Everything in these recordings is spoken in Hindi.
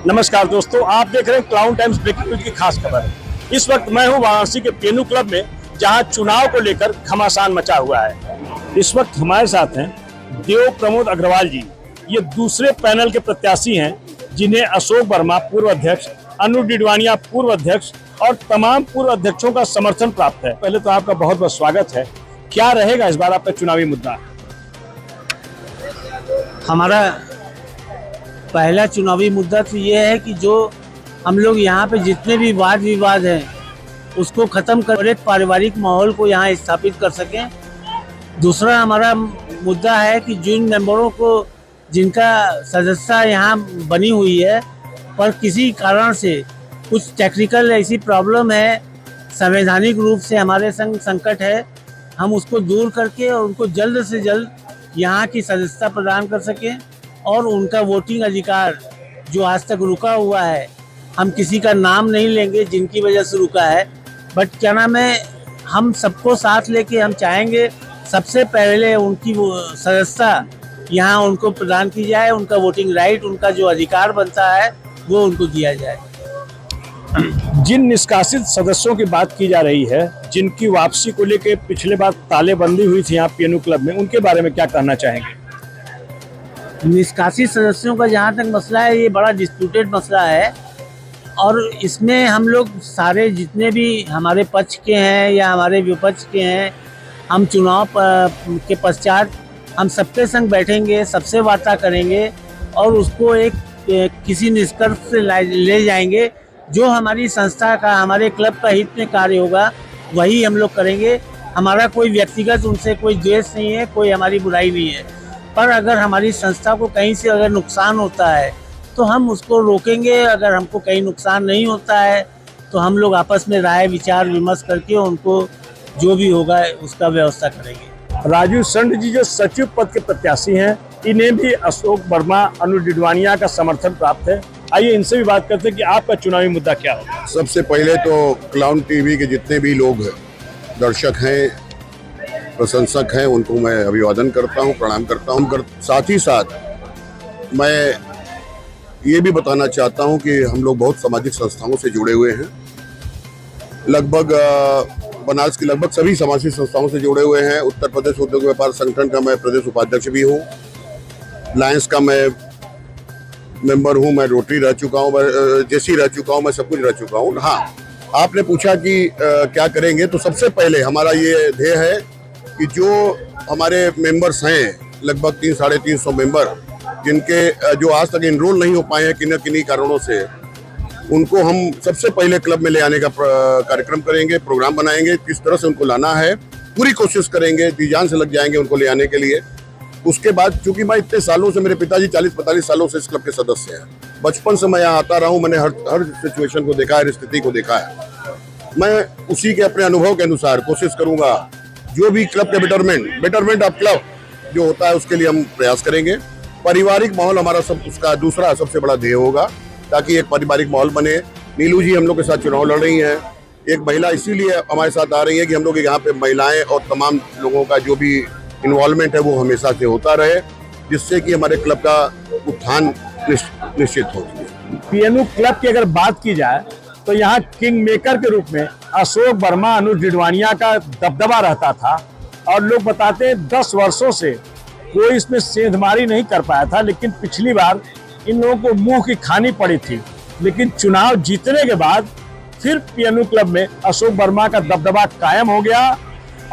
नमस्कार दोस्तों, आप देख रहे हैं क्लाउन टाइम्स ब्रेकिंग न्यूज की खास खबर। इस वक्त मैं हूं वाराणसी के पीएनयू क्लब में, जहां चुनाव को लेकर घमासान मचा हुआ है। इस वक्त हमारे साथ हैं देव प्रमोद अग्रवाल जी। ये दूसरे पैनल के प्रत्याशी हैं, जिन्हें अशोक वर्मा पूर्व अध्यक्ष, अनु डिडवानिया पूर्व अध्यक्ष और तमाम पूर्व अध्यक्षों का समर्थन प्राप्त है। पहले तो आपका बहुत बहुत स्वागत है। क्या रहेगा इस बार आपका चुनावी मुद्दा? हमारा पहला चुनावी मुद्दा तो ये है कि जो हम लोग यहाँ पे जितने भी वाद विवाद हैं उसको ख़त्म कर एक पारिवारिक माहौल को यहाँ स्थापित कर सकें। दूसरा हमारा मुद्दा है कि जिन मेंबरों को जिनका सदस्यता यहाँ बनी हुई है पर किसी कारण से कुछ टेक्निकल ऐसी प्रॉब्लम है, संवैधानिक रूप से हमारे संग संकट है, हम उसको दूर करके और उनको जल्द से जल्द यहाँ की सदस्यता प्रदान कर सकें और उनका वोटिंग अधिकार जो आज तक रुका हुआ है, हम किसी का नाम नहीं लेंगे जिनकी वजह से रुका है, बट क्या नाम है, हम सबको साथ लेके हम चाहेंगे सबसे पहले उनकी सदस्यता यहाँ उनको प्रदान की जाए, उनका वोटिंग राइट, उनका जो अधिकार बनता है वो उनको दिया जाए। जिन निष्कासित सदस्यों की बात की जा रही है, जिनकी वापसी को लेकर पिछले बार तालेबंदी हुई थी यहाँ पीएनयू क्लब में, उनके बारे में क्या कहना चाहेंगे? निष्कासित सदस्यों का जहाँ तक मसला है, ये बड़ा डिस्प्यूटेड मसला है और इसमें हम लोग सारे जितने भी हमारे पक्ष के हैं या हमारे विपक्ष के हैं, हम चुनाव के पश्चात हम सबके संग बैठेंगे, सबसे वार्ता करेंगे और उसको एक किसी निष्कर्ष से ले जाएंगे। जो हमारी संस्था का, हमारे क्लब का हित में कार्य होगा वही हम लोग करेंगे। हमारा कोई व्यक्तिगत उनसे कोई द्वेष नहीं है, कोई हमारी बुराई नहीं है, पर अगर हमारी संस्था को कहीं से अगर नुकसान होता है तो हम उसको रोकेंगे। अगर हमको कहीं नुकसान नहीं होता है तो हम लोग आपस में राय विचार विमर्श करके उनको जो भी होगा उसका व्यवस्था करेंगे। राजू संड जी जो सचिव पद के प्रत्याशी हैं, इन्हें भी अशोक वर्मा, अनु डिडवानिया का समर्थन प्राप्त है। आइए इनसे भी बात करते हैं कि आपका चुनावी मुद्दा क्या होगा। सबसे पहले तो क्लाउन टीवी के जितने भी लोग हैं, दर्शक हैं, प्रशंसक हैं, उनको मैं अभिवादन करता हूं, प्रणाम करता हूं। साथ ही साथ मैं ये भी बताना चाहता हूं कि हम लोग बहुत सामाजिक संस्थाओं से जुड़े हुए हैं। लगभग बनारस की लगभग सभी सामाजिक संस्थाओं से जुड़े हुए हैं। उत्तर प्रदेश उद्योग व्यापार संगठन का मैं प्रदेश उपाध्यक्ष भी हूँ, लायंस का मैं मेंबर हूँ, मैं रोटरी रह चुका हूँ, जेसी रह चुका हूँ, मैं सब कुछ रह चुका हूँ। हाँ, आपने पूछा कि क्या करेंगे, तो सबसे पहले हमारा ये ध्येय है कि जो हमारे मेंबर्स हैं, लगभग 300-350 मेंबर, जिनके जो आज तक इनरोल नहीं हो पाए हैं किन्हीं कारणों से, उनको हम सबसे पहले क्लब में ले आने का कार्यक्रम करेंगे, प्रोग्राम बनाएंगे, किस तरह से उनको लाना है, पूरी कोशिश करेंगे, जी जान से लग जाएंगे उनको ले आने के लिए। उसके बाद चूंकि मैं इतने सालों से, मेरे पिताजी 40-45 सालों से इस क्लब के सदस्य हैं, बचपन से मैं यहाँ आता रहा हूँ, मैंने हर सिचुएशन को देखा है, स्थिति को देखा है। मैं उसी के अपने अनुभव के अनुसार कोशिश करूंगा, जो भी क्लब के बेटरमेंट ऑफ क्लब जो होता है उसके लिए हम प्रयास करेंगे। पारिवारिक माहौल हमारा उसका दूसरा सबसे बड़ा ध्येय होगा, ताकि एक पारिवारिक माहौल बने। नीलू जी हम लोग के साथ चुनाव लड़ रही हैं, एक महिला इसीलिए हमारे साथ आ रही है कि हम लोग यहाँ पे महिलाएं और तमाम लोगों का जो भी इन्वॉल्वमेंट है वो हमेशा से होता रहे, जिससे कि हमारे क्लब का उत्थान निश्चित हो। पीएनयू क्लब की अगर बात की जाए तो यहाँ किंग मेकर के रूप में अशोक वर्मा, अनु डिडवानिया का दबदबा रहता था और लोग बताते हैं 10 वर्षों से कोई इसमें सेंधमारी नहीं कर पाया था। लेकिन पिछली बार इन लोगों को मुंह की खानी पड़ी थी, लेकिन चुनाव जीतने के बाद फिर पीएनयू क्लब में अशोक वर्मा का दबदबा कायम हो गया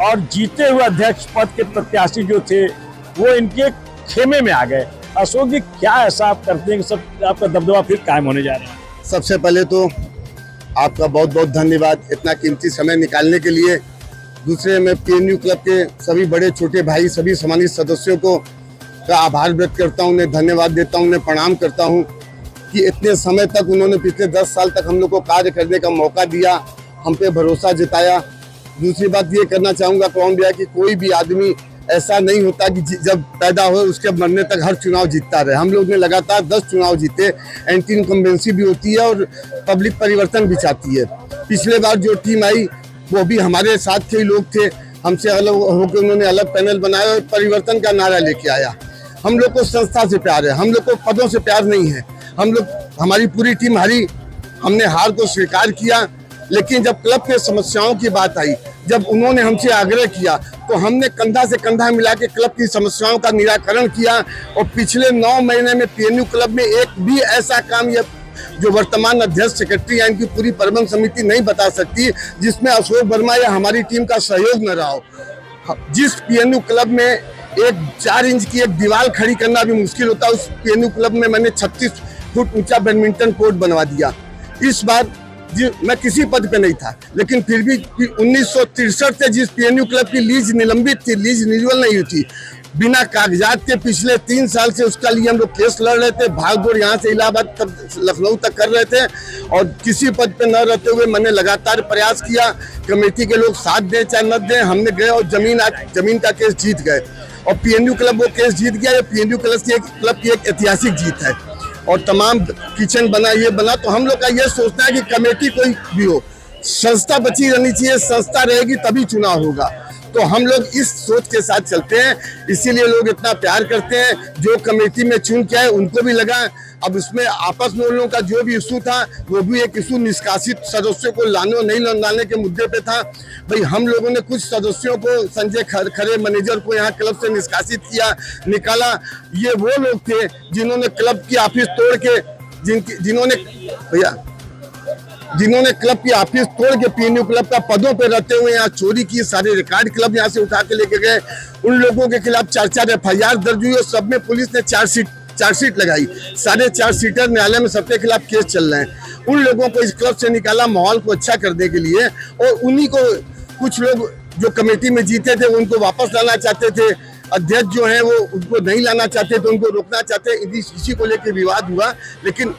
और जीते हुए अध्यक्ष पद के प्रत्याशी जो थे वो इनके खेमे में आ गए। अशोक जी, क्या ऐसा आप करते हैं कि सब आपका दबदबा फिर कायम होने जा रहा है? सबसे पहले तो आपका बहुत बहुत धन्यवाद इतना कीमती समय निकालने के लिए। दूसरे, मैं पीएनयू क्लब के सभी बड़े छोटे भाई, सभी सम्मानित सदस्यों को का आभार व्यक्त करता हूँ, उन्हें धन्यवाद देता हूँ, उन्हें प्रणाम करता हूँ कि इतने समय तक उन्होंने, पिछले 10 साल तक हम लोग को कार्य करने का मौका दिया, हम पे भरोसा जताया। दूसरी बात ये करना चाहूँगा क्लाउन भैया कि कोई भी आदमी ऐसा नहीं होता कि जब पैदा हो उसके मरने तक हर चुनाव जीतता रहे। हम लोग ने लगातार 10 चुनाव जीते, एंटी इनकम्बेंसी भी होती है और पब्लिक परिवर्तन भी चाहती है। पिछले बार जो टीम आई वो भी हमारे साथ के ही लोग थे, हमसे अलग होकर उन्होंने अलग पैनल बनाया और परिवर्तन का नारा लेके आया। हम लोग को संस्था से प्यार है, हम लोग को पदों से प्यार नहीं है। हम लोग हमारी पूरी टीम हारी, हमने हार को स्वीकार किया। लेकिन जब क्लब के समस्याओं की बात आई, जब उन्होंने हमसे आग्रह किया, तो हमने कंधा से कंधा मिला के क्लब की समस्याओं का निराकरण किया। और पिछले 9 महीने में पीएनयू क्लब में एक भी ऐसा काम ये जो वर्तमान अध्यक्ष सेक्रेटरी या इनकी पूरी प्रबंध समिति नहीं बता सकती जिसमें अशोक वर्मा या हमारी टीम का सहयोग न रहा हो। जिस पीएनयू क्लब में एक 4 इंच की एक दीवार खड़ी करना भी मुश्किल होता, उस पीएनयू क्लब में मैंने 36 फुट ऊंचा बैडमिंटन कोर्ट बनवा दिया। इस बार मैं किसी पद पे नहीं था, लेकिन फिर भी 1963 से जिस पीएनयू क्लब की लीज निलंबित थी, लीज रिन्यूअल नहीं हुई थी, बिना कागजात के पिछले 3 साल से उसका लिए हम लोग केस लड़ रहे थे, भागदौड़ यहाँ से इलाहाबाद तक लखनऊ तक कर रहे थे। और किसी पद पे न रहते हुए मैंने लगातार प्रयास किया, कमेटी के लोग साथ दें चाहे न दें, हमने गए और जमीन का केस जीत गए और पीएनयू क्लब वो केस जीत गया। ये पीएनयू क्लब की एक ऐतिहासिक जीत है। और तमाम किचन बना, ये बना, तो हम लोग का ये सोचना है कि कमेटी कोई भी हो, संस्था बची रहनी चाहिए, संस्था रहेगी तभी चुनाव होगा। तो हम लोग इस सोच के साथ चलते हैं, इसीलिए लोग इतना प्यार करते हैं। जो कमेटी में चुन के आए उनको भी लगा, अब उसमें आपस में उन लोगों का जो भी इशू था वो भी एक इशू निष्कासित सदस्यों को लाने और नहीं लाने के मुद्दे पे था। भाई हम लोगों ने कुछ सदस्यों को, संजय खरे मैनेजर को यहाँ क्लब से निष्कासित किया, निकाला। ये वो लोग थे जिन्होंने क्लब की ऑफिस तोड़ के जिन्होंने क्लब की ऑफिस तोड़ के पीएनयू क्लब का पदों पे रहते हुए यहाँ चोरी की, सारे रिकॉर्ड क्लब यहाँ से उठा के लेके गए। उन लोगों के खिलाफ 4 FIR दर्ज हुई और सब में पुलिस ने चार्जशीट लगाई। 4.5 सीटर न्यायालय में सबके खिलाफ केस चल रहे हैं। उन लोगों को इस क्लब से निकाला माहौल को अच्छा करने के लिए, और उन्हीं को कुछ लोग जो कमेटी में जीते थे उनको वापस लाना चाहते थे। अध्यक्ष जो है वो उनको नहीं लाना चाहते थे, उनको रोकना चाहते। इसी को लेकर विवाद हुआ, लेकिन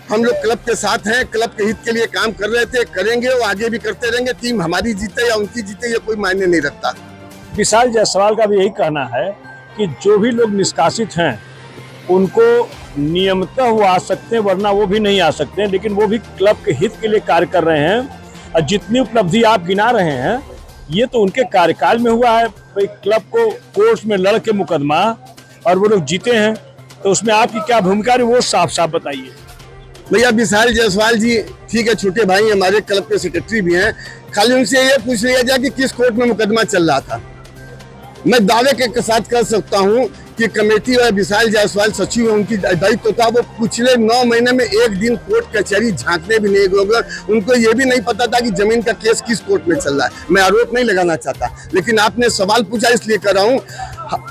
हम लोग क्लब के साथ हैं, क्लब के हित के लिए काम कर रहे थे, करेंगे और आगे भी करते रहेंगे। टीम हमारी जीते या उनकी जीते ये कोई मायने नहीं रखता। विशाल जायसवाल का भी यही कहना है कि जो भी लोग निष्कासित हैं उनको नियमतः वो आ सकते हैं, वरना वो भी नहीं आ सकते हैं, लेकिन वो भी क्लब के हित के लिए कार्य कर रहे हैं। और जितनी उपलब्धि आप गिना रहे हैं ये तो उनके कार्यकाल में हुआ है। भाई क्लब को कोर्ट में लड़ के मुकदमा और वो लोग जीते हैं, तो उसमें आपकी क्या भूमिका है वो साफ साफ बताइए। भैया विशाल जायसवाल जी ठीक है, छोटे भाई हमारे क्लब के सेक्रेटरी भी हैं, खाली उनसे ये पूछ लिया जाए कि किस कोर्ट में मुकदमा चल रहा था। मैं दावे के साथ कर सकता हूं कि कमेटी और विशाल जायसवाल सचिव उनकी दायित्व था, वो पिछले 9 महीने में एक दिन कोर्ट कचहरी झांकने भी नहीं गए। उनको ये भी नहीं पता था कि जमीन का केस किस कोर्ट में चल रहा है। मैं आरोप नहीं लगाना चाहता, लेकिन आपने सवाल पूछा इसलिए कर रहा हूँ।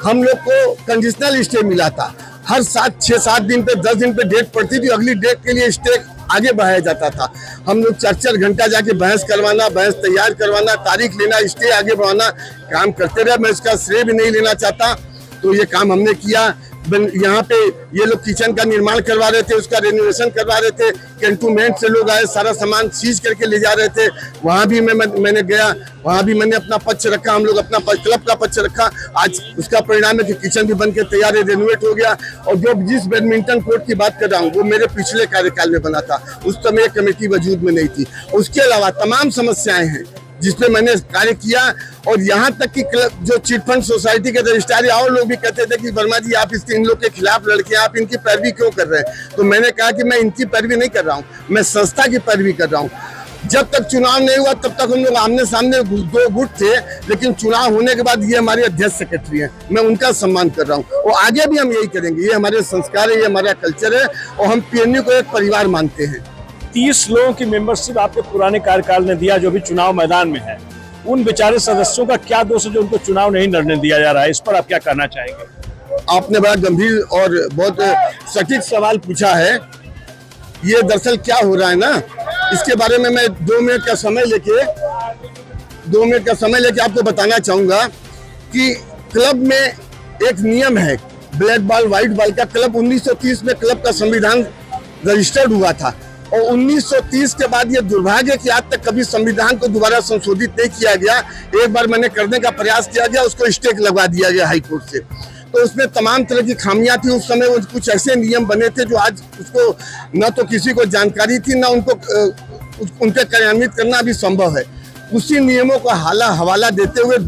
हम लोग को कंडीशनल स्टे मिला था, हर 6-7 दिन पे 10 दिन पे डेट पड़ती थी, अगली डेट के लिए स्टे आगे बढ़ाया जाता था। हम लोग 4-4 घंटा जाके बहस करवाना, बहस तैयार करवाना, तारीख लेना, स्टे आगे बढ़ाना, काम करते रहे। मैं इसका श्रेय भी नहीं लेना चाहता, तो ये काम हमने किया। यहाँ पे ये लोग किचन का निर्माण करवा रहे थे, उसका रेनोवेशन करवा रहे थे, कैंटोनमेंट से लोग आए, सारा सामान सीज करके ले जा रहे थे। वहाँ भी मैंने गया, वहाँ भी मैंने अपना पक्ष रखा, हम लोग अपना क्लब का पक्ष रखा। आज उसका परिणाम है कि किचन भी बन के तैयार है, रेनोवेट हो गया। और जो जिस बैडमिंटन कोर्ट की बात कर रहा हूँ वो मेरे पिछले कार्यकाल में बना था, उस समय कमेटी वजूद में नहीं थी। उसके अलावा तमाम समस्याएं हैं जिसपे मैंने कार्य किया। और यहाँ तक कि क्लब जो चिटफंड सोसाइटी के रजिस्ट्रार और लोग भी कहते थे कि वर्मा जी आप इन लोग के खिलाफ लड़के, आप इनकी पैरवी क्यों कर रहे हैं? तो मैंने कहा कि मैं इनकी पैरवी नहीं कर रहा हूँ, मैं संस्था की पैरवी कर रहा हूँ। जब तक चुनाव नहीं हुआ तब तक हम लोग आमने सामने 2 गुट थे, लेकिन चुनाव होने के बाद ये हमारे अध्यक्ष सेक्रेटरी हैं, मैं उनका सम्मान कर रहा हूँ और आगे भी हम यही करेंगे। ये हमारे संस्कार है, ये हमारा कल्चर है और हम पीएनयू को एक परिवार मानते हैं। 30 लोगों की मेंबरशिप आपके पुराने कार्यकाल ने दिया जो भी चुनाव मैदान में है, उन बेचारे सदस्यों का क्या दोष है जो उनको चुनाव नहीं लड़ने दिया जा रहा है? इस पर आप क्या कहना चाहेंगे? आपने बड़ा गंभीर और बहुत सटीक सवाल पूछा है। ये दरअसल क्या हो रहा है ना, इसके बारे में मैं 2 मिनट का समय लेके आपको बताना चाहूंगा कि क्लब में एक नियम है, ब्लैक बॉल व्हाइट बॉल का। क्लब 1930 में क्लब का संविधान रजिस्टर्ड हुआ था और 1930 के बाद ये दुर्भाग्य कि आज तक कभी संविधान को दोबारा संशोधित नहीं किया गया। एक बार मैंने करने का प्रयास किया गया, उसको स्टे लगवा दिया गया हाई कोर्ट से। तो उसमें तमाम तरह की खामियां थी। उस समय कुछ ऐसे नियम बने थे जो आज उसको न तो किसी को जानकारी थी, न उनको उनके कार्यान्वित करना अभी संभव है। उसी नियमों को हवाला देते हुए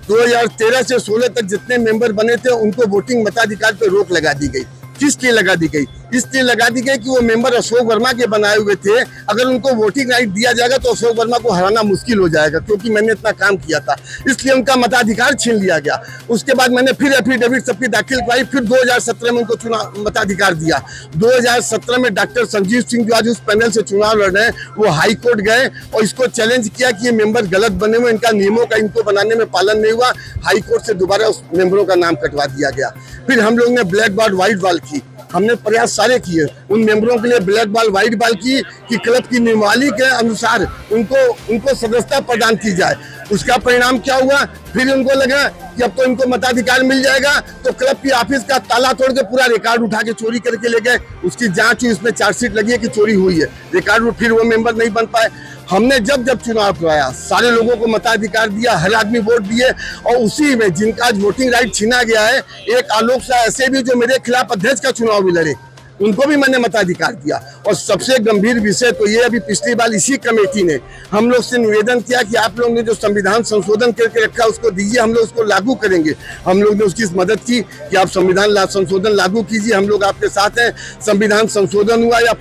2013 से 16 तक जितने मेंबर बने थे उनको वोटिंग मताधिकार पर रोक लगा दी गई। किस लिए लगा दी गई? इसलिए लगा दी गई कि वो मेंबर अशोक वर्मा के बनाए हुए थे, अगर उनको वोटिंग राइट दिया जाएगा तो अशोक वर्मा को हराना मुश्किल हो जाएगा, क्योंकि मैंने इतना काम किया था, इसलिए उनका मताधिकार छीन लिया गया। उसके बाद मैंने फिर एफिडेविट सबकी दाखिल करवाई, फिर 2017 में उनको चुनाव मताधिकार दिया। 2017 में डॉक्टर संजीव सिंह जो आज उस पैनल से चुनाव लड़ रहे हैं, वो हाई कोर्ट गए और इसको चैलेंज किया कि ये मेंबर गलत बने हुए, इनका नियमों का इनको बनाने में पालन नहीं हुआ। हाई कोर्ट से दोबारा उस मेंबरों का नाम कटवा दिया गया। फिर हम लोग ने ब्लैक बॉल व्हाइट बॉल की, हमने प्रयास सारे किए उन मेंबरों के लिए ब्लैक बॉल व्हाइट बॉल की कि क्लब की नियमावली के अनुसार उनको सदस्यता प्रदान की जाए। उसका परिणाम क्या हुआ, फिर उनको लगा कि अब तो इनको मताधिकार मिल जाएगा, तो क्लब की ऑफिस का ताला तोड़ के पूरा रिकॉर्ड उठा के चोरी करके ले गए। उसकी जांच हुई, इसमें चार्जशीट लगी है कि चोरी हुई है, रिकॉर्ड, फिर वो मेंबर नहीं बन पाए। हमने जब चुनाव करवाया, सारे लोगों को मताधिकार दिया, हर आदमी वोट दिए, और उसी में जिनका आज वोटिंग राइट छीना गया है, एक आलोक शाह ऐसे भी जो मेरे खिलाफ अध्यक्ष का चुनाव भी लड़े, उनको भी मैंने मताधिकार दिया। और सबसे गंभीर विषय तो ये, अभी पिछली बार इसी कमेटी ने हम लोग से निवेदन किया कि आप लोग ने जो संविधान संशोधन करके रखा उसको दीजिए, हम लोग उसको लागू करेंगे। हम लोग ने उसकी मदद की कि आप संविधान संशोधन लागू कीजिए, हम लोग आपके साथ हैं। संविधान संशोधन हुआ या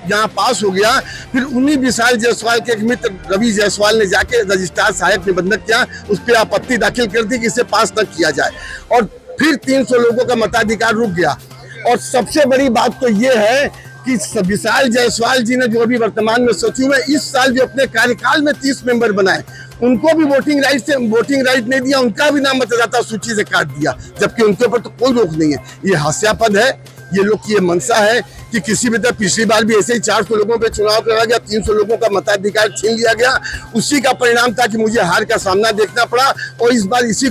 यहाँ पास हो गया, फिर उन्हीं विशाल जायसवाल के एक मित्र रवि जायसवाल ने जाके रजिस्ट्रार सहायक निबंधक किया, उस पर आपत्ति दाखिल कर दी कि इसे पास न किया जाए, और फिर 300 लोगों का मताधिकार रुक गया। और सबसे बड़ी बात तो ये है कि विशाल जायसवाल जी ने, जो अभी वर्तमान में सचिव है, इस साल जो अपने कार्यकाल में 30 मेंबर बनाए, उनको भी वोटिंग राइट नहीं दिया, उनका भी नाम मतदाता सूची से काट दिया, जबकि उनके ऊपर तो कोई रोक नहीं है। ये हास्यास्पद है। ये लोग की ये मंशा है कि किसी भी तरह, पिछली बार भी ऐसे ही 400 लोगों पे चुनाव कराया गया, 300 लोगों का मताधिकार छीन लिया गया। उसी का परिणाम था कि मुझे हार का सामना देखना पड़ा, और इस बार इसी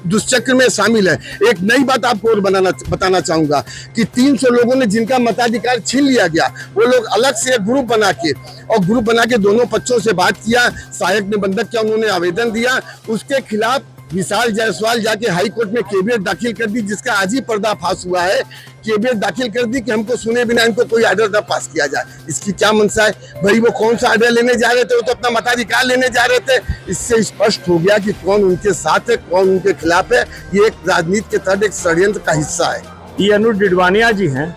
दुष्चक्र में शामिल है। एक नई बात आपको और बताना चाहूंगा कि 300 लोगों ने जिनका मताधिकार छीन लिया गया, वो लोग अलग से एक ग्रुप बना के दोनों पक्षों से बात किया, सहायक निबंधक का उन्होंने आवेदन दिया, उसके खिलाफ विशाल जायसवाल जाके हाई कोर्ट में केवियट दाखिल कर दी, जिसका आज ही पर्दाफाश हुआ है। केवियट दाखिल कर दी कि हमको सुने बिना इनको कोई ऑर्डर न पास किया जाए। इसकी क्या मंशा है भाई? वो कौन सा ऑर्डर लेने जा रहे थे? वो तो अपना मताधिकार लेने जा रहे थे। इससे स्पष्ट हो गया कि कौन उनके साथ है, कौन उनके खिलाफ है। ये एक राजनीति के तहत एक षड्यंत्र का हिस्सा है। ये अनुज डिडवानिया जी हैं,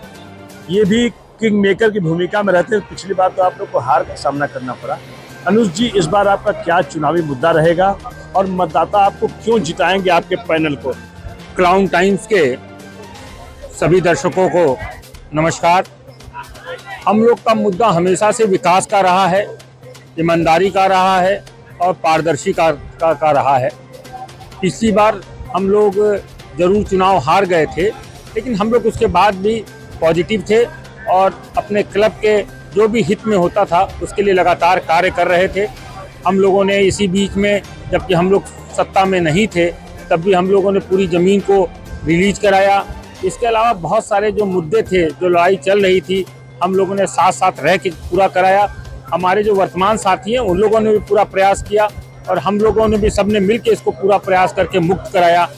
ये भी किंग मेकर की भूमिका में रहते हैं। पिछली बार तो आप लोग को हार का सामना करना पड़ा। अनुज जी, इस बार आपका क्या चुनावी मुद्दा रहेगा और मतदाता आपको क्यों जिताएंगे आपके पैनल को? क्राउन टाइम्स के सभी दर्शकों को नमस्कार। हम लोग का मुद्दा हमेशा से विकास का रहा है, ईमानदारी का रहा है और पारदर्शी का रहा है। पिछली बार हम लोग जरूर चुनाव हार गए थे, लेकिन हम लोग उसके बाद भी पॉजिटिव थे और अपने क्लब के जो भी हित में होता था उसके लिए लगातार कार्य कर रहे थे। हम लोगों ने इसी बीच में, जबकि हम लोग सत्ता में नहीं थे, तब भी हम लोगों ने पूरी ज़मीन को रिलीज कराया। इसके अलावा बहुत सारे जो मुद्दे थे, जो लड़ाई चल रही थी, हम लोगों ने साथ साथ रह के पूरा कराया। हमारे जो वर्तमान साथी हैं उन लोगों ने भी पूरा प्रयास किया और हम लोगों ने भी सबने मिल के इसको पूरा प्रयास करके मुक्त कराया।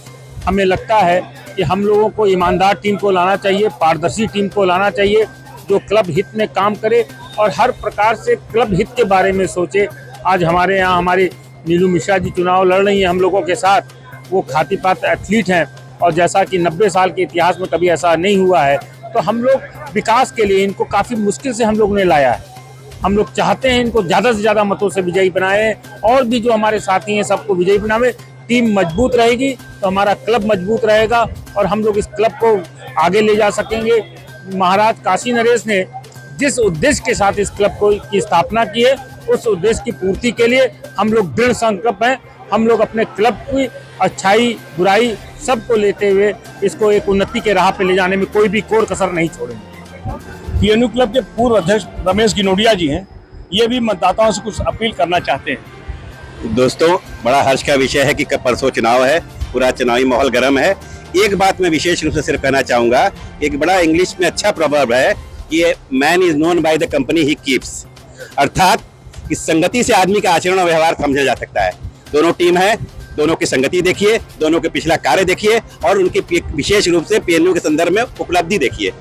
हमें लगता है कि हम लोगों को ईमानदार टीम को लाना चाहिए, पारदर्शी टीम को लाना चाहिए, जो क्लब हित में काम करे और हर प्रकार से क्लब हित के बारे में सोचे। आज हमारे यहाँ हमारी नीलू मिश्रा जी चुनाव लड़ रही हैं हम लोगों के साथ। वो खाती पात एथलीट हैं और जैसा कि 90 साल के इतिहास में कभी ऐसा नहीं हुआ है, तो हम लोग विकास के लिए इनको काफ़ी मुश्किल से हम लोग ने लाया है। हम लोग चाहते हैं इनको ज़्यादा से ज़्यादा मतों से विजयी बनाए और भी जो हमारे साथी हैं सबको विजयी बनावे। टीम मजबूत रहेगी तो हमारा क्लब मजबूत रहेगा और हम लोग इस क्लब को आगे ले जा सकेंगे। महाराज काशी नरेश ने जिस उद्देश्य के साथ इस क्लब की स्थापना की है, उस उद्देश्य की पूर्ति के लिए हम लोग दृढ़ संकल्प हैं। हम लोग अपने क्लब की अच्छाई बुराई सबको लेते हुए इसको एक उन्नति के राह पे ले जाने में कोई भी कोर कसर नहीं छोड़ेंगे। पीएनयू क्लब के पूर्व अध्यक्ष रमेश गिनोडिया जी हैं, ये भी मतदाताओं से कुछ अपील करना चाहते हैं। दोस्तों, बड़ा हर्ष का विषय है कि परसों चुनाव है, पूरा चुनावी माहौल गर्म है। एक बात मैं विशेष रूप से सिर्फ कहना चाहूँगा, एक बड़ा इंग्लिश में अच्छा प्रॉवर्ब है कि man is known by the company he keeps, अर्थात कि संगति से आदमी का आचरण और व्यवहार समझा जा सकता है। दोनों टीम है, दोनों की संगति देखिए, दोनों के पिछला कार्य देखिए और उनकी विशेष रूप से पीएनयू के संदर्भ में उपलब्धि देखिए।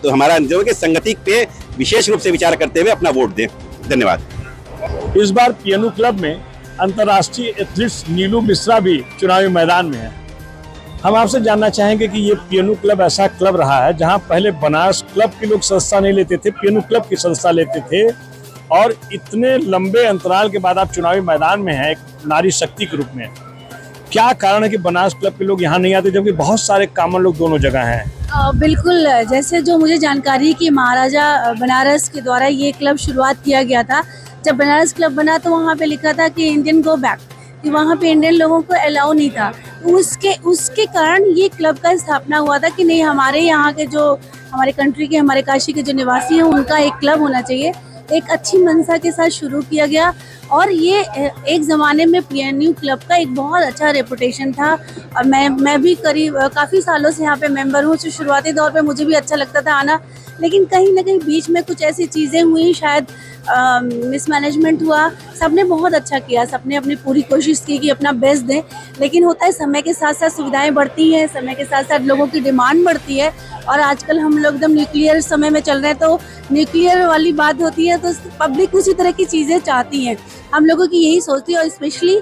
तो हमारा जो है कि संगति पे विशेष रूप से विचार करते हुए अपना वोट दें। धन्यवाद। इस बार पीएनयू क्लब में अंतर्राष्ट्रीय एथलीट नीलू मिश्रा भी चुनावी मैदान में है। हम आपसे जानना चाहेंगे कि ये पीएनयू क्लब ऐसा क्लब रहा है जहां पहले बनारस क्लब के लोग सदस्यता नहीं लेते थे, पीएनयू क्लब की सदस्यता लेते थे, और इतने लंबे अंतराल के बाद आप चुनावी मैदान में हैं एक नारी शक्ति के रूप में। क्या कारण है कि बनारस क्लब के लोग यहाँ नहीं आते जबकि बहुत सारे कॉमन लोग दोनों जगह हैं? बिल्कुल, जैसे जो मुझे जानकारी कि महाराजा बनारस के द्वारा ये क्लब शुरुआत किया गया था। जब बनारस क्लब बना तो वहाँ पे लिखा था कि इंडियन गो बैक, कि वहाँ पे इंडियन लोगों को अलाउ नहीं था। तो उसके कारण ये क्लब का स्थापना हुआ था कि नहीं, हमारे यहाँ के जो हमारे कंट्री के, हमारे काशी के जो निवासी हैं उनका एक क्लब होना चाहिए। एक अच्छी मंशा के साथ शुरू किया गया और ये एक ज़माने में पीएनयू क्लब का एक बहुत अच्छा रेपुटेशन था। और मैं भी करीब काफ़ी सालों से यहाँ पे मेंबर हूँ। तो शुरुआती दौर पे मुझे भी अच्छा लगता था आना, लेकिन कहीं ना कहीं बीच में कुछ ऐसी चीज़ें हुई, शायद मिसमैनेजमेंट हुआ। सबने बहुत अच्छा किया, सबने अपनी पूरी कोशिश की कि अपना बेस्ट दें, लेकिन होता है समय के साथ साथ सुविधाएं बढ़ती हैं, समय के साथ साथ लोगों की डिमांड बढ़ती है। और आजकल हम लोग एकदम न्यूक्लियर समय में चल रहे हैं, तो न्यूक्लियर वाली बात होती है तो पब्लिक उसी तरह की चीज़ें चाहती है। हम लोगों की यही सोचती है। और स्पेशली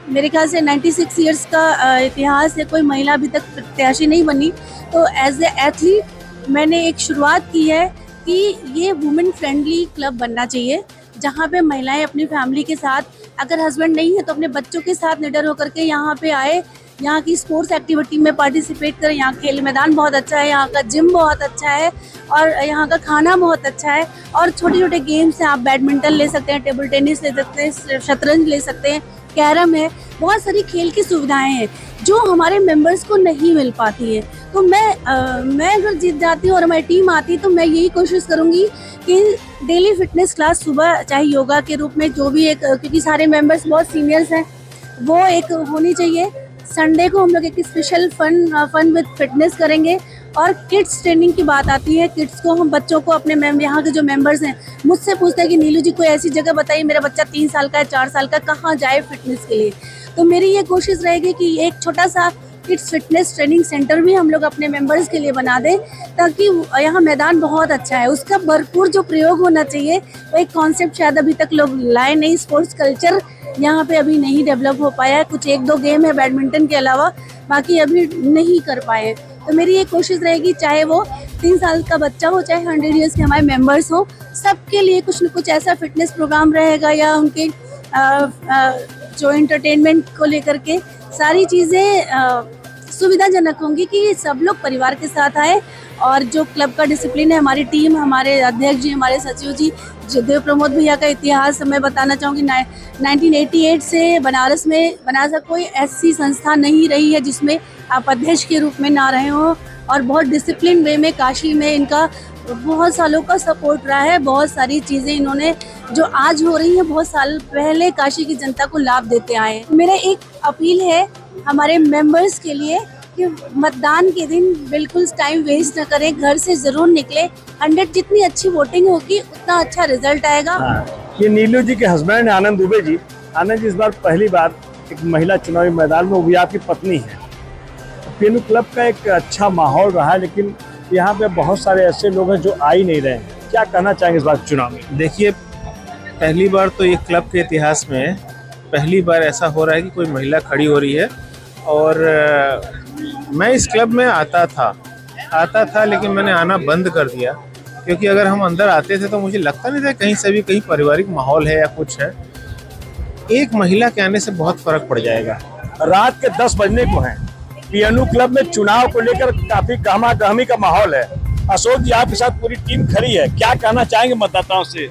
मेरे ख्याल से 96 ईयर्स का इतिहास है, कोई महिला अभी तक प्रत्याशी नहीं बनी। तो एज ए एथलीट मैंने एक शुरुआत की है कि ये वुमेन फ्रेंडली क्लब बनना चाहिए, जहाँ पे महिलाएं अपनी फैमिली के साथ, अगर हस्बैंड नहीं है तो अपने बच्चों के साथ निडर होकर के यहाँ पे आए, यहाँ की स्पोर्ट्स एक्टिविटी में पार्टिसिपेट करें। यहाँ खेल मैदान बहुत अच्छा है, यहाँ का जिम बहुत अच्छा है और यहाँ का खाना बहुत अच्छा है। और छोटे छोटे गेम्स हैं, आप बैडमिंटन ले सकते हैं, टेबल टेनिस ले सकते हैं, शतरंज ले सकते हैं, कैरम है, बहुत सारी खेल की सुविधाएं हैं जो हमारे मेंबर्स को नहीं मिल पाती है। तो मैं अगर जीत जाती हूँ और हमारी टीम आती तो मैं यही कोशिश करूँगी कि डेली फिटनेस क्लास सुबह, चाहे योगा के रूप में जो भी एक, क्योंकि सारे मेंबर्स बहुत सीनियर्स हैं, वो एक होनी चाहिए। संडे को हम लोग एक स्पेशल फन विद फिटनेस करेंगे। और किड्स ट्रेनिंग की बात आती है, किड्स को हम बच्चों को अपने यहाँ के जो मेंबर्स हैं मुझसे पूछते हैं कि नीलू जी कोई ऐसी जगह बताइए, मेरा बच्चा 3 साल का है, 4 साल का, कहाँ जाए फिटनेस के लिए। तो मेरी ये कोशिश रहेगी कि एक छोटा सा किड्स फिटनेस ट्रेनिंग सेंटर भी हम लोग अपने मेंबर्स के लिए बना दें, ताकि यहाँ मैदान बहुत अच्छा है, उसका भरपूर जो प्रयोग होना चाहिए। वो एक कॉन्सेप्ट शायद अभी तक लोग लाए नहीं, स्पोर्ट्स कल्चर यहाँ पे अभी नहीं डेवलप हो पाया है। कुछ 1-2 गेम है बैडमिंटन के अलावा, बाकी अभी नहीं कर पाए। तो मेरी ये कोशिश रहेगी, चाहे वो 3 साल का बच्चा हो, चाहे 100 ईयर्स के हमारे मेंबर्स हो, सबके लिए कुछ न कुछ ऐसा फिटनेस प्रोग्राम रहेगा, या उनके जो एंटरटेनमेंट को लेकर के सारी चीज़ें सुविधाजनक होंगी कि सब लोग परिवार के साथ आए। और जो क्लब का डिसिप्लिन है, हमारी टीम, हमारे अध्यक्ष जी, हमारे सचिव जी, देव प्रमोद भैया का इतिहास मैं बताना चाहूँगी। 1988 से बनारस का कोई ऐसी संस्था नहीं रही है जिसमें आप अध्यक्ष के रूप में ना रहे हो। और बहुत डिसिप्लिन वे में काशी में इनका बहुत सालों का सपोर्ट रहा है। बहुत सारी चीज़ें इन्होंने जो आज हो रही हैं, बहुत साल पहले काशी की जनता को लाभ देते आए हैं। मेरा एक अपील है हमारे मेंबर्स के लिए कि मतदान के दिन बिल्कुल टाइम वेस्ट न करें, घर से ज़रूर निकले। 100 जितनी अच्छी वोटिंग होगी उतना अच्छा रिजल्ट आएगा। ये नीलू जी के हस्बैंड आनंद दुबे जी। आनंद जी, इस बार पहली बार एक महिला चुनावी मैदान में, वो भी आपकी पत्नी है। पीएनयू क्लब का एक अच्छा माहौल रहा है, लेकिन यहाँ पे बहुत सारे ऐसे लोग हैं जो आ ही नहीं रहे हैं। क्या कहना चाहेंगे इस बार चुनाव में? देखिए, पहली बार तो ये क्लब के इतिहास में पहली बार ऐसा हो रहा है कि कोई महिला खड़ी हो रही है। और मैं इस क्लब में आता था लेकिन मैंने आना बंद कर दिया, क्योंकि अगर हम अंदर आते थे तो मुझे लगता नहीं था कहीं से भी कहीं पारिवारिक माहौल है या कुछ है। एक महिला के आने से बहुत फर्क पड़ जाएगा। रात के 10 बजने को हैं। पीएनयू क्लब में चुनाव को लेकर काफी गहमा-गहमी का माहौल है। अशोक जी, आपके साथ पूरी टीम खड़ी है, क्या कहना चाहेंगे मतदाताओं से?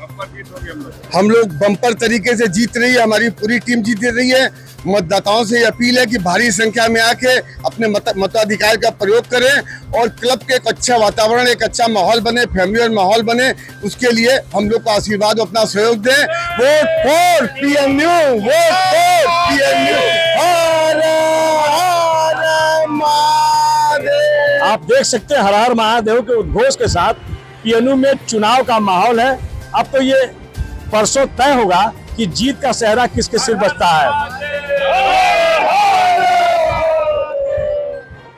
हम लोग बम्पर तरीके से जीत रही है, हमारी पूरी टीम जीत रही है। मतदाताओं से अपील है कि भारी संख्या में आके अपने मताधिकार का प्रयोग करें और क्लब के एक अच्छा वातावरण, एक अच्छा माहौल बने, फैमिलियर माहौल बने, उसके लिए हम लोग का आशीर्वाद, अपना सहयोग दें। Vote for PNU, vote for PNU. आप देख सकते हैं हर हर महादेव के उद्घोष के साथ पीएनयू में चुनाव का माहौल है। अब तो ये परसों तय होगा कि जीत का सेहरा किसके सिर बचता है।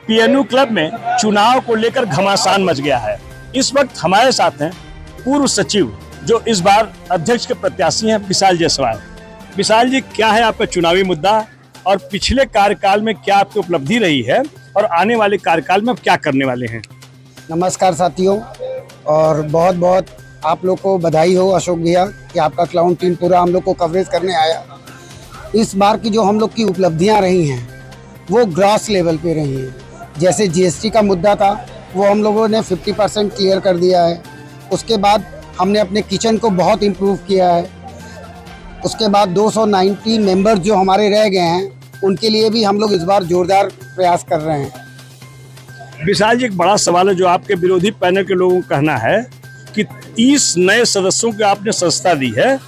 पीएनयू क्लब में चुनाव को लेकर घमासान मच गया है। इस वक्त हमारे साथ हैं पूर्व सचिव, जो इस बार अध्यक्ष के प्रत्याशी हैं, विशाल जायसवाल। विशाल जी, क्या है आपका चुनावी मुद्दा और पिछले कार्यकाल में क्या आपकी उपलब्धि रही है और आने वाले कार्यकाल में आप क्या करने वाले हैं। नमस्कार साथियों, और बहुत बहुत आप लोग को बधाई हो अशोक भैया कि आपका क्लाउन टीम पूरा हम लोग को कवरेज करने आया। इस बार की जो हम लोग की उपलब्धियां रही हैं वो ग्रॉस लेवल पे रही हैं। जैसे जीएसटी का मुद्दा था वो हम लोगों ने 50% क्लियर कर दिया है। उसके बाद हमने अपने किचन को बहुत इम्प्रूव किया है। उसके बाद 290 मेंबर जो हमारे रह गए हैं उनके लिए भी हम लोग इस बार जोरदार प्रयास कर रहे हैं। विशाल जी, एक बड़ा सवाल है जो आपके विरोधी पैनल के लोगों का कहना है कि 30 नए सदस्यों को आपने सदस्यता दी है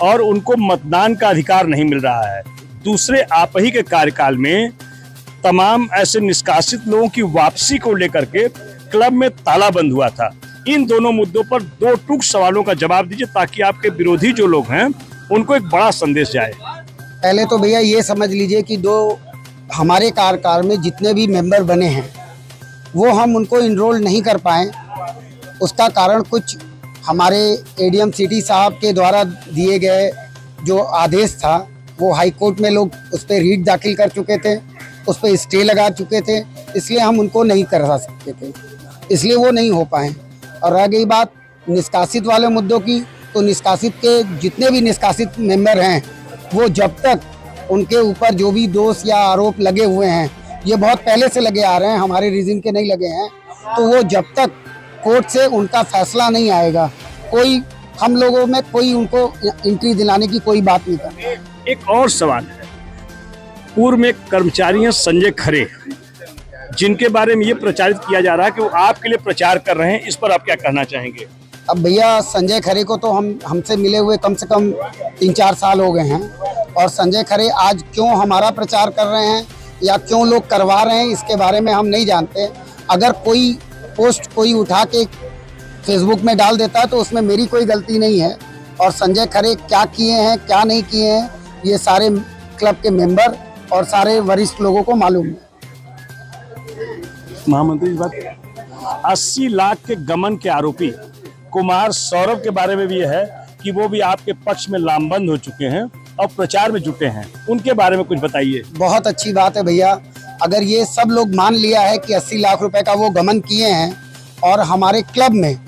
और उनको मतदान का अधिकार नहीं मिल रहा है। दूसरे आप ही के कार्यकाल में तमाम ऐसे निष्कासित लोगों की वापसी को लेकर के क्लब में ताला बंद हुआ था। इन दोनों मुद्दों पर 2 टूक सवालों का जवाब दीजिए ताकि आपके विरोधी जो लोग हैं उनको एक बड़ा संदेश जाए। पहले तो भैया ये समझ लीजिए कि हमारे कार्यकाल में जितने भी मेंबर बने हैं वो हम उनको इनरोल नहीं कर पाए। उसका कारण कुछ हमारे एडीएम सिटी साहब के द्वारा दिए गए जो आदेश था वो हाई कोर्ट में लोग उस पर रीट दाखिल कर चुके थे, उस पर स्टे लगा चुके थे, इसलिए हम उनको नहीं करा सकते थे, इसलिए वो नहीं हो पाए। और रह गई बात निष्कासित वाले मुद्दों की, तो निष्कासित के जितने भी निष्कासित मेंबर हैं वो जब तक उनके ऊपर जो भी दोष या आरोप लगे हुए हैं, ये बहुत पहले से लगे आ रहे हैं, हमारे रिजिम के नहीं लगे हैं, तो वो जब तक कोर्ट से उनका फैसला नहीं आएगा कोई हम लोगों में कोई उनको एंट्री दिलाने की कोई बात नहीं करता। एक और सवाल है, पूर्व में कर्मचारी हैं संजय खरे, जिनके बारे में ये प्रचारित किया जा रहा है कि वो आपके लिए प्रचार कर रहे हैं, इस पर आप क्या कहना चाहेंगे। अब भैया संजय खरे को तो हमसे मिले हुए कम से कम 3-4 साल हो गए हैं, और संजय खरे आज क्यों हमारा प्रचार कर रहे हैं या क्यों लोग करवा रहे हैं इसके बारे में हम नहीं जानते। अगर कोई पोस्ट कोई उठा के फेसबुक में डाल देता है तो उसमें मेरी कोई गलती नहीं है, और संजय खरे क्या किए हैं क्या नहीं किए हैं ये सारे क्लब के मेंबर और सारे वरिष्ठ लोगों को मालूम है। महामंत्री जी, बात 80 लाख के गमन के आरोपी कुमार सौरभ के बारे में भी है कि वो भी आपके पक्ष में लामबंद हो चुके हैं और प्रचार में जुटे हैं, उनके बारे में कुछ बताइए। बहुत अच्छी बात है भैया, अगर ये सब लोग मान लिया है कि 80 लाख रुपए का वो गमन किए हैं, और हमारे क्लब में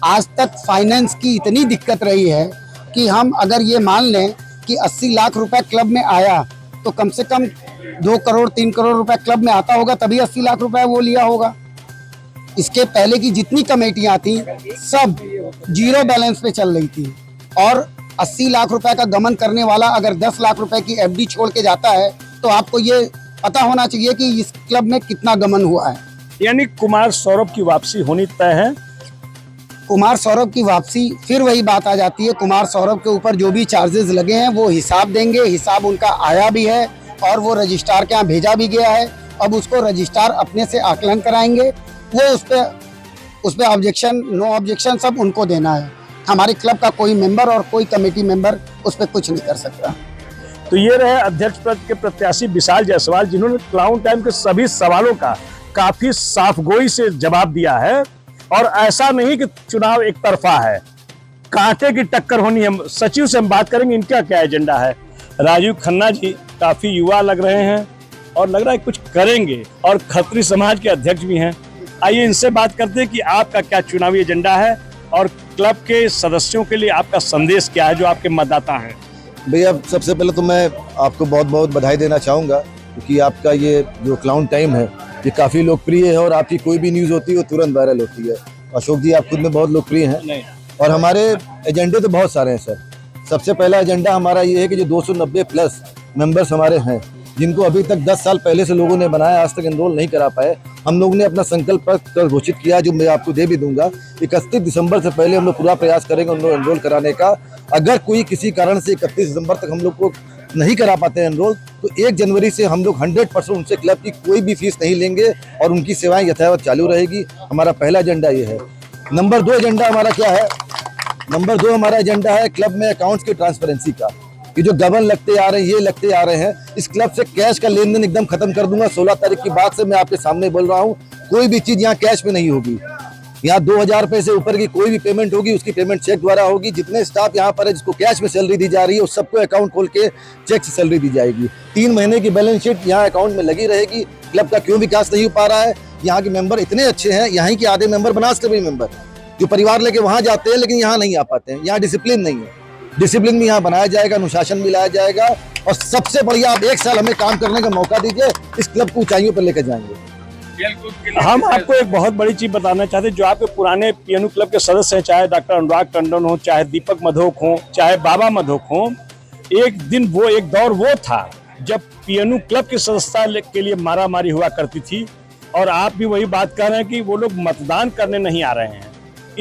आज तक फाइनेंस की इतनी दिक्कत रही है कि हम अगर ये मान लें कि 80 लाख रुपए क्लब में आया तो कम से कम 2 करोड़ 3 करोड़ रुपए क्लब में आता होगा, तभी 80 लाख रुपए वो लिया होगा। इसके पहले की जितनी कमेटियां थी सब जीरो बैलेंस पे चल रही थी, और 80 लाख रुपए का गमन करने वाला अगर 10 लाख रुपए की एफडी छोड़ के जाता है तो आपको ये पता होना चाहिए कि इस क्लब में कितना गमन हुआ है। यानी कुमार सौरभ की वापसी होनी तय है। कुमार सौरभ की वापसी, फिर वही बात आ जाती है, कुमार सौरभ के ऊपर जो भी चार्जेस लगे हैं वो हिसाब देंगे, हिसाब उनका आया भी है और वो रजिस्ट्रार के यहाँ भेजा भी गया है। अब उसको रजिस्ट्रार अपने से आकलन कराएंगे, वो उस पर ऑब्जेक्शन नो ऑब्जेक्शन सब उनको देना है। हमारे क्लब का कोई मेंबर और कोई कमेटी मेंबर उस पर कुछ नहीं कर सकता। तो ये रहे अध्यक्ष पद के प्रत्याशी विशाल जायसवाल, जिन्होंने क्लाउन टाइम के सभी सवालों का काफी साफगोई से जवाब दिया है, और ऐसा नहीं कि चुनाव एक तरफा है, कांटे की टक्कर होनी है। सचिव से हम बात करेंगे, इनका क्या एजेंडा है। राजीव खन्ना जी काफी युवा लग रहे हैं और लग रहा है कुछ करेंगे, और खत्री समाज के अध्यक्ष भी हैं। आइए इनसे बात करते हैं कि आपका क्या चुनावी एजेंडा है और क्लब के सदस्यों के लिए आपका संदेश क्या है जो आपके मतदाता हैं। भैया, सबसे पहले तो मैं आपको बहुत बहुत बधाई देना चाहूँगा, क्योंकि आपका ये जो क्लाउन टाइम है ये काफ़ी लोकप्रिय है, और आपकी कोई भी न्यूज़ होती है वो तुरंत वायरल होती है। अशोक जी, आप खुद में बहुत लोकप्रिय हैं, और हमारे एजेंडे तो बहुत सारे हैं सर। सबसे पहला एजेंडा हमारा ये है कि जो 290 प्लस मेंबर्स हमारे हैं, जिनको अभी तक 10 साल पहले से लोगों ने बनाया, आज तक एनरोल नहीं करा पाए, हम लोग ने अपना संकल्प पत्र घोषित किया, जो मैं आपको दे भी दूंगा। 31 दिसंबर से पहले हम लोग पूरा प्रयास करेंगे उन लोग एनरोल कराने का। अगर कोई किसी कारण से 31 दिसंबर तक हम लोग को नहीं करा पाते हैं एनरोल, तो 1 जनवरी से हम लोग 100% उनसे क्लब की कोई भी फीस नहीं लेंगे और उनकी सेवाएं यथावत चालू रहेगी। हमारा पहला एजेंडा ये है। नंबर 2 एजेंडा हमारा क्या है? नंबर 2 हमारा एजेंडा है क्लब में अकाउंट्स की ट्रांसपेरेंसी का। ये जो गबन लगते आ रहे हैं, ये लगते आ रहे हैं, इस क्लब से कैश का लेन देन एकदम खत्म कर दूंगा। 16 तारीख की बात से मैं आपके सामने बोल रहा हूँ, कोई भी चीज यहाँ कैश में नहीं होगी। यहाँ 2000 रुपए से ऊपर की कोई भी पेमेंट होगी उसकी पेमेंट चेक द्वारा होगी। जितने स्टाफ यहाँ पर है जिसको कैश में सैलरी दी जा रही है उस सबको अकाउंट खोल के चेक से सैलरी दी जाएगी। 3 महीने की बैलेंस शीट यहाँ अकाउंट में लगी रहेगी। क्लब का क्यों विकास नहीं हो पा रहा है, यहाँ के मेंबर इतने अच्छे हैं, यहाँ के आधे मेंबर बनास के भी मेंबर जो परिवार लेके वहाँ जाते हैं लेकिन यहाँ नहीं आ पाते हैं। यहाँ डिसिप्लिन नहीं है, डिसिप्लिन भी यहाँ बनाया जाएगा, अनुशासन भी लाया जाएगा और सबसे बढ़िया आप 1 साल हमें काम करने का मौका दीजिए, इस क्लब को ऊंचाइयों पर लेकर जाएंगे। हम आपको एक बहुत बड़ी चीज बताना चाहते हैं। जो आपके पुराने पीएनयू क्लब के सदस्य हैं, चाहे डॉक्टर अनुराग टंडन हो, चाहे दीपक मधोक हो, चाहे बाबा मधोक हो, एक दौर वो था जब पीएनयू क्लब की सदस्यता के लिए मारामारी हुआ करती थी और आप भी वही बात कर रहे हैं कि वो लोग मतदान करने नहीं आ रहे हैं।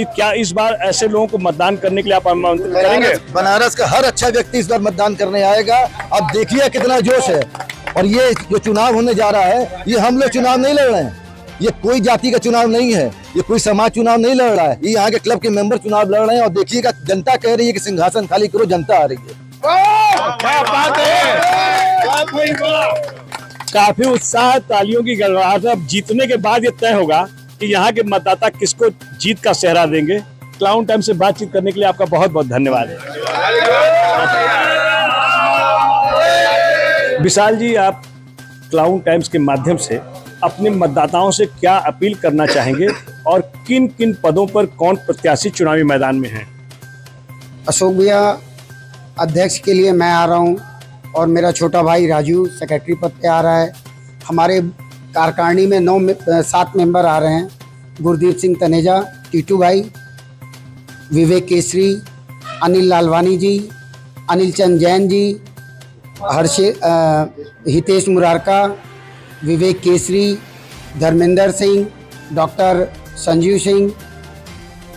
क्या इस बार ऐसे लोगों को मतदान करने के लिए आप आमंत्रित करेंगे? बनारस का हर अच्छा व्यक्ति इस बार मतदान करने आएगा। अब देखिए कितना जोश है। और ये जो चुनाव होने जा रहा है, ये हम लोग चुनाव नहीं लड़ रहे हैं, ये कोई जाति का चुनाव नहीं है, ये कोई समाज चुनाव नहीं लड़ रहा है, ये यहाँ के क्लब के मेंबर चुनाव लड़ रहे हैं। और देखिएगा जनता कह रही है कि सिंहासन खाली करो, जनता आ रही है। क्या बात है, काफी उत्साह, तालियों की गड़गड़ाहट। अब जीतने के बाद ये तय होगा कि यहाँ के मतदाता किसको जीत का सेहरा देंगे। क्लाउन टाइम से बातचीत करने के लिए आपका बहुत बहुत धन्यवाद। विशाल जी, आप क्लाउन टाइम्स के माध्यम से अपने मतदाताओं से क्या अपील करना चाहेंगे और किन किन पदों पर कौन प्रत्याशी चुनावी मैदान में हैं? अशोक भैया, अध्यक्ष के लिए मैं आ रहा हूं और मेरा छोटा भाई राजू सेक्रेटरी पद पे आ रहा है। हमारे कार्यकारिणी में 7 मेंबर आ रहे हैं। गुरदीप सिंह तनेजा, टीटू भाई, विवेक केसरी, अनिल लालवानी जी, अनिल चंद जैन जी, हितेश मुरारका, विवेक केसरी, धर्मेंद्र सिंह, डॉक्टर संजीव सिंह,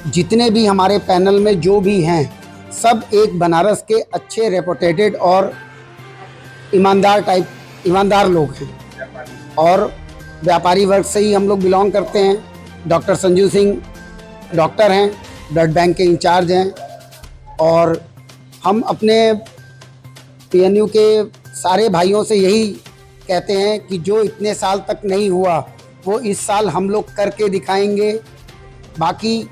जितने भी हमारे पैनल में जो भी हैं सब एक बनारस के अच्छे रेपुटेटेड और ईमानदार लोग हैं और व्यापारी वर्ग से ही हम लोग बिलोंग करते हैं। डॉक्टर संजीव सिंह डॉक्टर हैं, ब्लड बैंक के इंचार्ज हैं और हम अपने पीएनयू के सारे भाइयों से यही कहते हैं कि जो इतने साल तक नहीं हुआ वो इस साल हम लोग करके दिखाएंगे। बाकी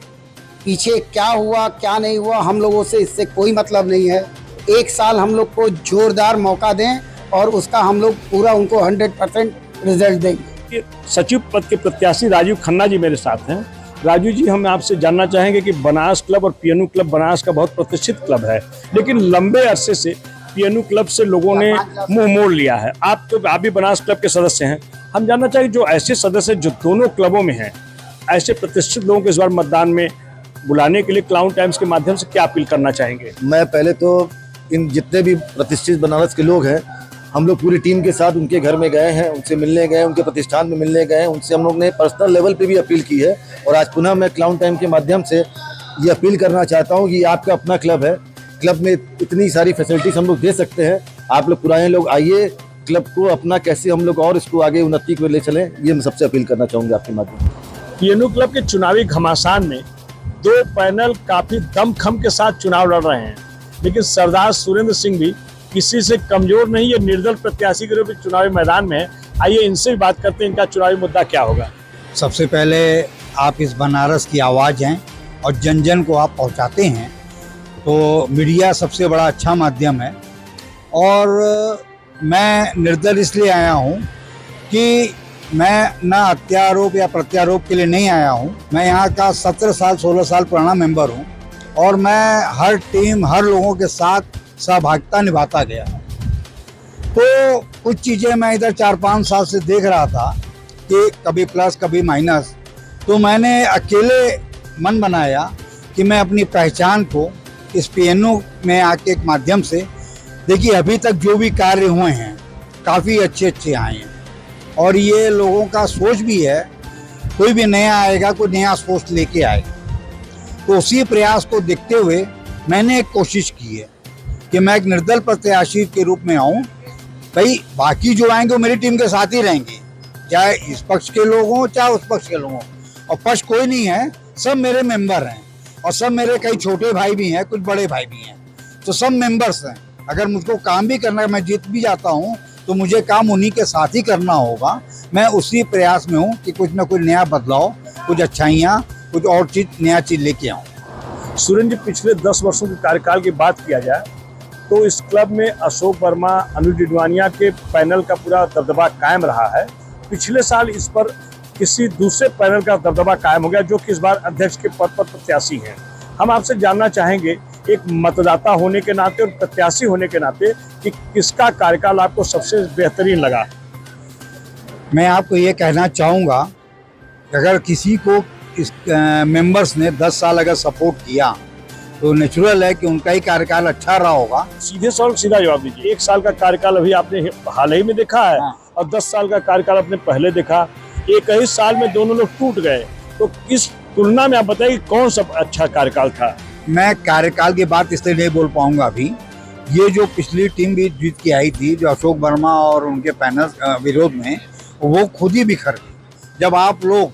पीछे क्या हुआ क्या नहीं हुआ हम लोगों से इससे कोई मतलब नहीं है। 1 साल हम लोग को जोरदार मौका दें और उसका हम लोग पूरा उनको 100% रिजल्ट देंगे। सचिव पद के प्रत्याशी राजीव खन्ना जी मेरे साथ हैं। राजू जी, हम आपसे जानना चाहेंगे कि बनारस क्लब और पीएनयू क्लब बनारस का बहुत प्रतिष्ठित क्लब है, लेकिन लंबे अरसे से पीएनयू क्लब से लोगों ने मुंह मोड़ लिया है। आप भी बनारस क्लब के सदस्य हैं। हम जानना चाहिए जो ऐसे सदस्य जो दोनों क्लबों में हैं, ऐसे प्रतिष्ठित लोगों को इस बार मतदान में बुलाने के लिए क्लाउन टाइम्स के माध्यम से क्या अपील करना चाहेंगे? मैं पहले तो इन जितने भी प्रतिष्ठित बनारस के लोग हैं, हम लोग पूरी टीम के साथ उनके घर में गए हैं, उनसे मिलने गए, उनके प्रतिष्ठान में मिलने गए, उनसे हम लोग ने पर्सनल लेवल पे भी अपील की है। और आज पुनः मैं क्लाउन टाइम के माध्यम से ये अपील करना चाहता हूँ कि आपका अपना क्लब है, क्लब में इतनी सारी फैसिलिटीज हम लोग दे सकते हैं। आप लोग पुराने लोग आइए, क्लब को अपना कैसे हम लोग और इसको आगे उन्नति को ले चलें, ये मैं सबसे अपील करना चाहूँगा आपके माध्यम से। पीएनयू क्लब के चुनावी घमासान में 2 पैनल काफी दमखम के साथ चुनाव लड़ रहे हैं, लेकिन सरदार सुरेंद्र सिंह भी किसी से कमजोर नहीं, ये निर्दल प्रत्याशी के रूप में चुनावी मैदान में है। आइए इनसे भी बात करते हैं, इनका चुनावी मुद्दा क्या होगा। सबसे पहले आप इस बनारस की आवाज़ हैं और जन जन को आप पहुंचाते हैं, तो मीडिया सबसे बड़ा अच्छा माध्यम है। और मैं निर्दल इसलिए आया हूं कि मैं ना हत्यारोप या प्रत्यारोप के लिए नहीं आया हूं। मैं यहाँ का 17 साल 16 साल पुराना मेंबर हूं और मैं हर टीम हर लोगों के साथ सहभागिता निभाता गया। तो कुछ चीज़ें मैं इधर 4-5 साल से देख रहा था कि कभी प्लस कभी माइनस, तो मैंने अकेले मन बनाया कि मैं अपनी पहचान को इस पीएनयू में आके एक माध्यम से, देखिए अभी तक जो भी कार्य हुए हैं काफ़ी अच्छे आए हैं और ये लोगों का सोच भी है, कोई भी नया आएगा कोई नया सोच लेके आएगा। तो उसी प्रयास को देखते हुए मैंने एक कोशिश की है कि मैं एक निर्दल प्रत्याशी के रूप में आऊँ। भाई बाकी जो आएंगे वो मेरी टीम के साथ ही रहेंगे, चाहे इस पक्ष के लोग हों चाहे उस पक्ष के लोग हों, और पक्ष कोई नहीं है, सब मेरे मेंबर हैं और सब मेरे कई छोटे भाई भी हैं, कुछ बड़े भाई भी हैं, तो सब मेंबर्स हैं। अगर मुझको काम भी करना है, मैं जीत भी जाता हूँ तो मुझे काम उन्हीं के साथ ही करना होगा। मैं उसी प्रयास में हूँ कि कुछ ना कुछ नया बदलाव, कुछ अच्छाइयाँ कुछ और चीज़ नया चीज़ लेके आऊँ। सुरेंद्र जी, पिछले 10 वर्षों के कार्यकाल की बात किया जाए तो इस क्लब में अशोक वर्मा, अनुज डिडवानिया के पैनल का पूरा दबदबा कायम रहा है। पिछले साल इस पर किसी दूसरे पैनल का दबदबा कायम हो गया जो कि इस बार अध्यक्ष के पद पर प्रत्याशी हैं। हम आपसे जानना चाहेंगे एक मतदाता होने के नाते और प्रत्याशी होने के नाते कि किसका कार्यकाल आपको सबसे बेहतरीन लगा। मैं आपको ये कहना चाहूँगा कि अगर किसी को इस मेंबर्स ने 10 साल अगर सपोर्ट किया तो नेचुरल है कि उनका ही कार्यकाल अच्छा रहा होगा। सीधे सवाल सीधा जवाब दीजिए। 1 साल का कार्यकाल अभी आपने हाल ही में देखा है और 10 साल का कार्यकाल आपने पहले देखा। एक ही साल में दोनों लोग टूट गए, तो इस तुलना में आप बताइए कौन सा अच्छा कार्यकाल था। मैं कार्यकाल की बात इसलिए नहीं बोल पाऊंगा अभी। ये जो पिछली टीम भी जीत के आई थी, जो अशोक वर्मा और उनके पैनल विरोध में, वो खुद ही बिखर गई। जब आप लोग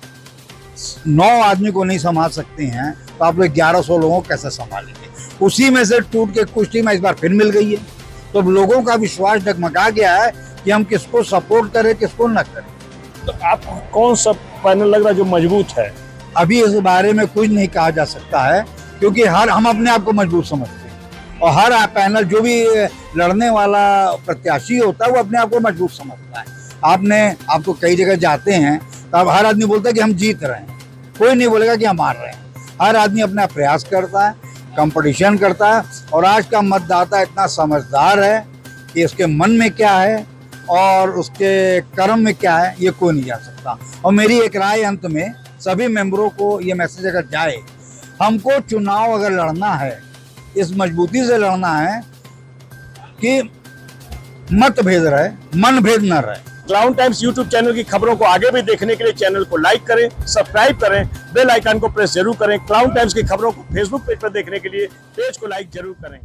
9 आदमी को नहीं संभाल सकते हैं तो आप लोग 1100 लोगों को कैसे संभालेंगे। उसी में से टूट के कुछ टीम इस बार फिर मिल गई है, तो लोगों का विश्वास डगमगा गया है कि हम किसको सपोर्ट करें किसको न करें। तो आपको कौन सा पैनल लग रहा है जो मजबूत है? अभी इस बारे में कुछ नहीं कहा जा सकता है, क्योंकि हम अपने आप को मजबूत समझते हैं और हर पैनल जो भी लड़ने वाला प्रत्याशी होता है वो अपने आप को मजबूत समझता है। आप तो कई जगह जाते हैं तो अब हर आदमी बोलता है कि हम जीत रहे हैं, कोई नहीं बोलेगा कि हम हार रहे हैं। हर आदमी अपना प्रयास करता है, कंपटीशन करता है, और आज का मतदाता इतना समझदार है कि उसके मन में क्या है और उसके कर्म में क्या है ये कोई नहीं जान सकता। और मेरी एक राय अंत में सभी मेंबरों को ये मैसेज अगर जाए, हमको चुनाव अगर लड़ना है, इस मजबूती से लड़ना है कि मतभेद रहे, मनभेद न रहे। क्लाउन टाइम्स यूट्यूब चैनल की खबरों को आगे भी देखने के लिए चैनल को लाइक करें, सब्सक्राइब करें, बेल आइकन को प्रेस जरूर करें। क्लाउन टाइम्स की खबरों को फेसबुक पेज पर देखने के लिए पेज को लाइक जरूर करें।